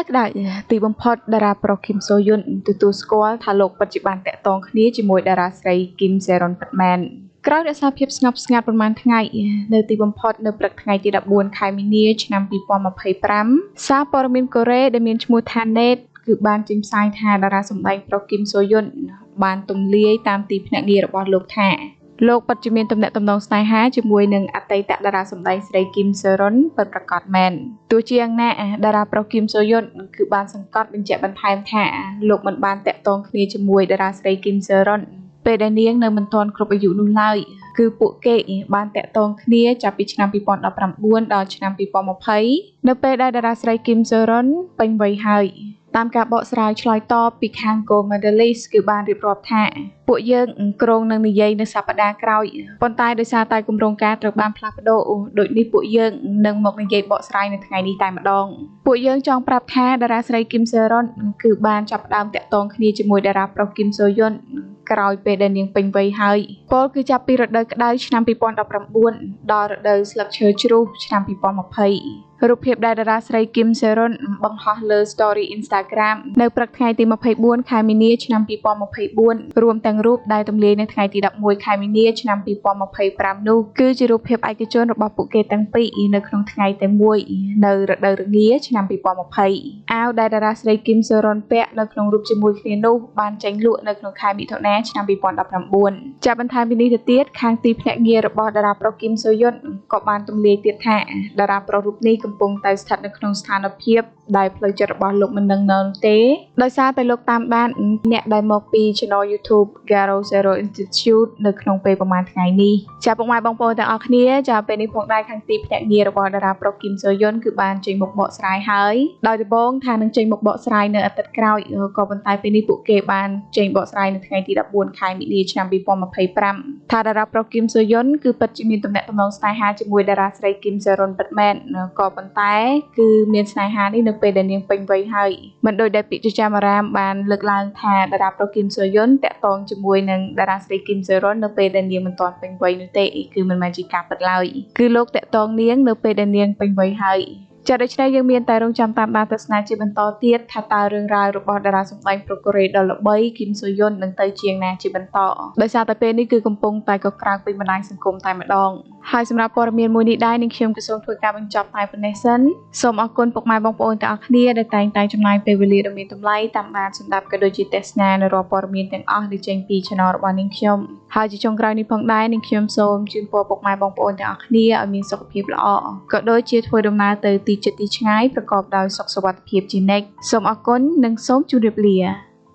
ក្តៅទីបំផុតតារាប្រុសគឹមសូយុនទទួលស្គាល់ថាលោកពិតជាបានតាក់ទងគ្នាជាមួយតារាស្រីគឹមសេរុនពិតមែនក្រោយរក្សាភាពស្ងប់ស្ងាត់ប្រមាណថ្ងៃនៅទីបំផុតនៅព្រឹកថ្ងៃទី14ខែមីនាឆ្នាំ2025សារព័ត៌មានកូរ៉េដែលមានឈ្មោះថា NET គឺបានចេញផ្សាយថាតារាសម្ដែងប្រុសគឹមសូយុនបានទម្លាយតាមទីភ្នាក់ងាររបស់លោកថាលោកពិតជាមានទំនាក់ទំនងស្នេហាជាមួយនឹងអតីតតារាសម្ដែងស្រីគឹមសេរុនពិតប្រាកដមែនទោះជាយ៉ាងណាតារាប្រុសគឹមសូយុនគឺបានសង្កត់បញ្ជាក់បន្ថែមថាលោកមិនបានតាក់ទងគ្នាជាមួយតារាស្រីគឹមសេរុនពេលដែលនាងនៅមិនទាន់គ្រប់អាយុនោះឡើយគឺពួកគេបានតាក់ទងគ្នាចាប់ពីឆ្នាំ2019ដល់ឆ្នាំ2020នៅពេលដែលតារាស្រីគឹមសេរុនពេញវ័យហើយតាមការបកស្រាយឆ្លើយតបពីខាង Go Medalist គឺបានរៀបរាប់ថាពួកយើងគ្រោងនឹងនិយាយនៅសប្តាហ៍ក្រោយប៉ុន្តែដោយសារតែគម្រោងការត្រូវបានផ្លាស់ប្ដូរដូចនេះពួកយើងនឹងមកនិយាយបកស្រាយនៅថ្ងៃនេះតែម្ដងពួកយើងចង់ប្រាប់ថាតារាស្រីគឹមសេរុនគឺបានចាប់ផ្ដើមតាក់ទងគ្នាជាមួយតារាប្រុសគឹមសូយុនក្រោយពេលដែលនាងពេញវ័យហើយពលគឺចាប់ពីរដូវក្តៅឆ្នាំ2019ដល់រដូវស្លឹកឈើជ្រុះឆ្នាំ2020រូបភាពដែលតារាស្រីគឹមសេរុនបង្ហោះលើ Story Instagram នៅព្រឹកថ្ងៃទី24ខែមីនាឆ្នាំ2024រួមទាំងរូបដែលទម្លាយនៅថ្ងៃទី11ខែមីនាឆ្នាំ2025នោះគឺជារូបភាពឯកជនរបស់ពួកគេទាំងពីរនៅក្នុងថ្ងៃតែមួយនៅរដូវរងាឆ្នាំ2020អាវដែលតារាស្រីគឹមសេរុនពាក់នៅក្នុងរូបជាមួយគ្នានោះបានចេញលក់នៅក្នុងខែមិថុនាឆ្នាំ2019ចាប់បន្ថែមពីនេះទៅទៀតខាងទីភ្នាក់ងាររបស់តារាប្រុសគឹមសូយុនក៏បានទម្លាយទៀតថាតារាប្រុសរូបនេះកំពុងតែស្ថិតនៅក្នុងស្ថានភាពដែលផ្លូវចិត្តរបស់លោកមិននឹងនៅទេដោយសារតែលោកតាមដានអ្នកដែលមកពី Channel YouTube Garo Zero Institute នៅក្នុងពេលប្រហែលថ្ងៃនេះចាពុកម៉ែបងប្អូនទាំងអស់គ្នាចាពេលនេះផងដែរខាងទីភ្នាក់ងាររបស់តារាប្រុសគឹមសូយុនគឺបានចេញមកបកស្រាយហើយដោយដំបូងថានឹងចេញមកបកស្រាយនៅអាទិត្យក្រោយក៏ប៉ុន្តែពេលនេះពួកគេបានចេញបកស្រាយនៅថ្ងៃទី14ខែមីនាឆ្នាំ2025ថាតារាប្រុសគឹមសូយុនគឺពិតជាមានទំនាក់ទំនងស្នេហាជាមួយតារាស្រីគឹមសេរុនពិតមែនក៏ប៉ុន្តែគឺមានស្នេហានេះនៅពេលដែលនាងពេញវ័យហើយមិនដូចដែលពាក្យចចាមអារាមបានលើកឡើងថាតារាប្រុសគឹមសូយុនតាក់ទងជាមួយនឹងតារាស្រីគឹមសេរុននៅពេលដែលនាងមិនទាន់ពេញវ័យនោះទេគឺមិនមែនជាការពិតឡើយគឺលោកតាក់ទងនាងនៅពេលដែលនាងពេញវ័យហើយចាដូច្នេះយើងមានតែរងចាំតាមដានទស្សនាជាបន្តទៀតថាតើរឿងរ៉ាវរបស់តារាសម្ដែងប្រុសកូរ៉េដ៏ល្បីគឹមសូយុននឹងទៅជាងណាជាបន្តដោយសារតែពេលនេះគឺកំពុងតែកក្រើកពីបណ្ដាញសង្គមតែម្ដងហើយសម្រាប់ព័ត៌មានមួយនេះដែរនឹងខ្ញុំក៏សូមធ្វើការបញ្ចប់តែប៉ុណ្ណេះសិនសូមអរគុណពុកម៉ែបងប្អូនទាំងអស់គ្នាដែលតែងតែចំណាយពេលវេលាដ៏មានតម្លៃតាមដានសម្ដាប់ក៏ដូចជាទស្សនានៅរាល់ព័ត៌មានទាំងអស់ដែលចេញពី Channel របស់នាងខ្ញុំហើយជាចុងក្រោយនេះផងដែរនាងខ្ញុំសូមជូនពរពុកម៉ែបងប្អូនទាំងអស់គ្នាឲ្យមានសុខភាពល្អក៏ដូចជាធ្វើដំណើរទៅទីជិតទីឆ្ងាយប្រកបដោយសុខសុវត្ថិភាពជានិច្ចសូមអរគុណនិងសូមជម្រាបលា